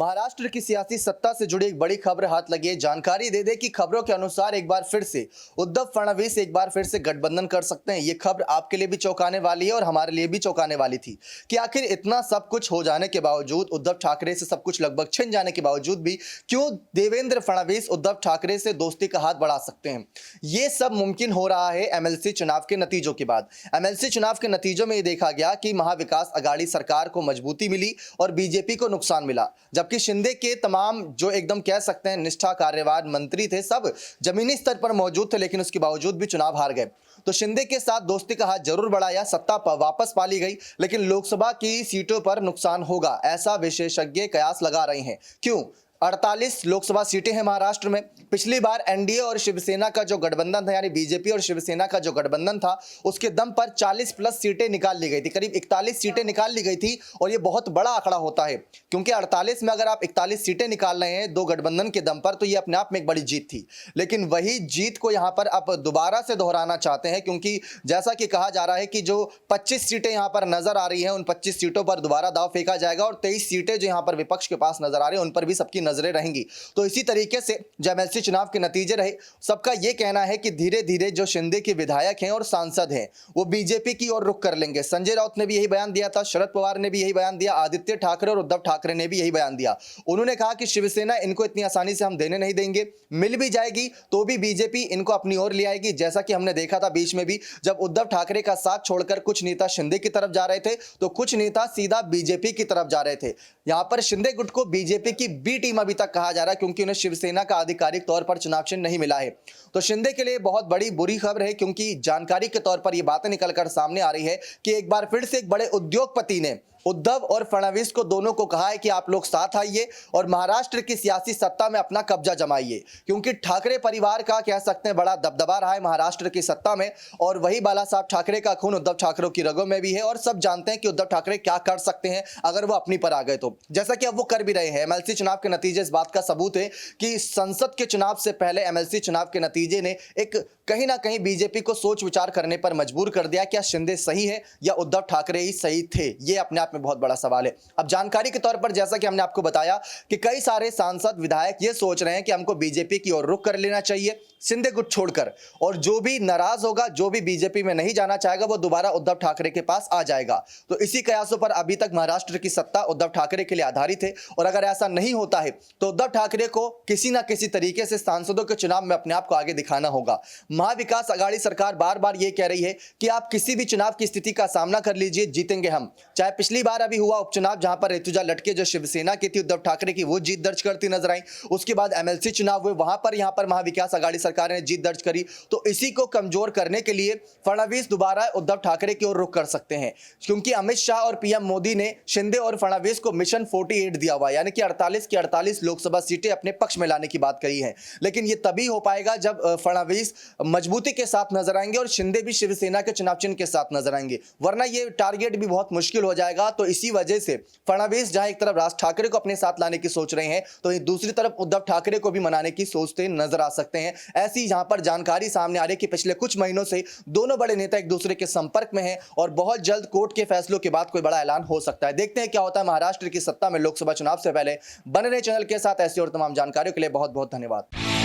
महाराष्ट्र की सियासी सत्ता से जुड़ी एक बड़ी खबर हाथ लगी है। जानकारी दे दे कि खबरों के अनुसार एक बार फिर से उद्धव फडणवीस एक बार फिर से गठबंधन कर सकते हैं। ये खबर आपके लिए भी चौंकाने वाली है और हमारे लिए भी चौंकाने वाली थी कि आखिर इतना सब कुछ हो जाने के बावजूद, उद्धव ठाकरे से सब कुछ लगभग छिन जाने के बावजूद भी क्यों देवेंद्र फडणवीस उद्धव ठाकरे से दोस्ती का हाथ बढ़ा सकते हैं। ये सब मुमकिन हो रहा है एमएलसी चुनाव के नतीजों के बाद। एमएलसी चुनाव के नतीजों में ये देखा गया कि महाविकास अघाड़ी सरकार को मजबूती मिली और बीजेपी को नुकसान मिला, जबकि शिंदे के तमाम जो एकदम कह सकते हैं निष्ठा कार्यवाह मंत्री थे, सब जमीनी स्तर पर मौजूद थे, लेकिन उसके बावजूद भी चुनाव हार गए। तो शिंदे के साथ दोस्ती का हाथ जरूर बढ़ाया, सत्ता वापस पा ली गई, लेकिन लोकसभा की सीटों पर नुकसान होगा, ऐसा विशेषज्ञ कयास लगा रहे हैं। क्यों? 48 लोकसभा सीटें हैं महाराष्ट्र में। पिछली बार एनडीए और शिवसेना का जो गठबंधन था, यानी बीजेपी और शिवसेना का जो गठबंधन था, उसके दम पर 40 प्लस सीटें निकाल ली गई थी, करीब 41 सीटें निकाल ली गई थी। और ये बहुत बड़ा आंकड़ा होता है, क्योंकि 48 में अगर आप 41 सीटें निकाल रहे हैं दो गठबंधन के दम पर, तो ये अपने आप में एक बड़ी जीत थी। लेकिन वही जीत को यहाँ पर आप दोबारा से दोहराना चाहते हैं, क्योंकि जैसा कि कहा जा रहा है कि जो 25 सीटें यहाँ पर नजर आ रही हैं, उन 25 सीटों पर दोबारा दाव फेंका जाएगा और 23 सीटें जो यहाँ पर विपक्ष के पास नजर आ रही हैं, उन पर भी सबकी नजरें रहेंगी। तो इसी तरीके से जो एमएलसी चुनाव के नतीजे रहे, सबका यह कहना है कि धीरे धीरे जो शिंदे के विधायक हैं और सांसद हैं, वो बीजेपी की ओर रुख कर लेंगे। संजय राउत ने भी यही बयान दिया था, शरद पवार ने भी यही बयान दिया, आदित्य ठाकरे और उद्धव ठाकरे ने भी यही बयान दिया। उन्होंने कहा कि शिवसेना इनको इतनी आसानी से हम देने नहीं देंगे, मिल भी जाएगी तो भी बीजेपी इनको अपनी ओर ले आएगी। जैसा कि हमने देखा था बीच में भी, जब उद्धव ठाकरे का साथ छोड़कर कुछ नेता शिंदे की तरफ जा रहे थे, तो कुछ नेता सीधा बीजेपी की तरफ जा रहे थे। यहां पर शिंदे गुट को बीजेपी की बी टीम अभी तक कहा जा रहा है, क्योंकि उन्हें शिवसेना का आधिकारिक तौर पर चुनाव चिन्ह नहीं मिला है। तो शिंदे के लिए बहुत बड़ी बुरी खबर है, क्योंकि जानकारी के तौर पर यह बातें निकलकर सामने आ रही है कि एक बार फिर से एक बड़े उद्योगपति ने उद्धव और फडणवीस को दोनों को कहा है कि आप लोग साथ आइए और महाराष्ट्र की सियासी सत्ता में अपना कब्जा जमाइए, क्योंकि ठाकरे परिवार का कह सकते हैं बड़ा दबदबा रहा है महाराष्ट्र की सत्ता में। और वही बाला साहब ठाकरे का खून उद्धव ठाकरे की रगों में भी है, और सब जानते हैं कि उद्धव ठाकरे क्या कर सकते हैं अगर वो अपनी पर आ गए तो, जैसा कि अब वो कर भी रहे हैं। एमएलसी चुनाव के नतीजे इस बात का सबूत है कि संसद के चुनाव से पहले एमएलसी चुनाव के नतीजे ने एक कहीं ना कहीं बीजेपी को सोच विचार करने पर मजबूर कर दिया। क्या शिंदे सही है या उद्धव ठाकरे ही सही थे? ये अपने आप में बहुत बड़ा सवाल है। अब जानकारी के तौर पर जैसा कि हमने आपको बताया कि कई सारे सांसद विधायक ये सोच रहे हैं कि हमको बीजेपी की ओर रुख कर लेना चाहिए शिंदे गुट छोड़कर, और जो भी नाराज होगा, जो भी बीजेपी में नहीं जाना चाहेगा, वो दोबारा उद्धव ठाकरे के पास आ जाएगा। तो इसी कयासों पर अभी तक महाराष्ट्र की सत्ता उद्धव ठाकरे के लिए आधारित है, और अगर ऐसा नहीं होता है तो उद्धव ठाकरे को किसी ना किसी तरीके से सांसदों के चुनाव में अपने आप को आगे दिखाना होगा। महाविकास अघाड़ी सरकार बार बार ये कह रही है कि आप किसी भी चुनाव की स्थिति का सामना कर लीजिए, जीतेंगे हम। चाहे पिछली बार अभी हुआ उपचुनाव जहां पर ऋतुजा लटके जो शिवसेना की थी उद्धव ठाकरे की, वो जीत दर्ज करती नजर आई। उसके बाद एमएलसी चुनाव हुए, वहां पर यहां पर महाविकास अघाड़ी सरकार ने जीत दर्ज करी। तो इसी को कमजोर करने के लिए फडणवीस दोबारा उद्धव ठाकरे की ओर रुख कर सकते हैं, क्योंकि अमित शाह और पीएम मोदी ने शिंदे और फडणवीस को मिशन 48 दिया हुआ, यानी कि 48 की 48 लोकसभा सीटें अपने पक्ष में लाने की बात कही है। लेकिन यह तभी हो पाएगा जब फडणवीस मजबूती के साथ नजर आएंगे और शिंदे भी शिवसेना के चुनाव चिन्ह के साथ नजर आएंगे, वरना यह टारगेट भी बहुत मुश्किल हो जाएगा। तो इसी वजह से फडणवीस जहां एक तरफ राज ठाकरे को अपने साथ लाने की सोच रहे हैं, तो दूसरी तरफ उद्धव ठाकरे को भी मनाने की सोचते नजर आ सकते हैं। ऐसी यहां पर जानकारी सामने आ रही है कि पिछले कुछ महीनों से दोनों बड़े नेता एक दूसरे के संपर्क में हैं, और बहुत जल्द कोर्ट के फैसलों के बाद कोई बड़ा ऐलान हो सकता है। देखते हैं क्या होता है महाराष्ट्र की सत्ता में लोकसभा चुनाव से पहले। बने रहे चैनल के साथ, ऐसी और तमाम जानकारियों के लिए बहुत बहुत धन्यवाद।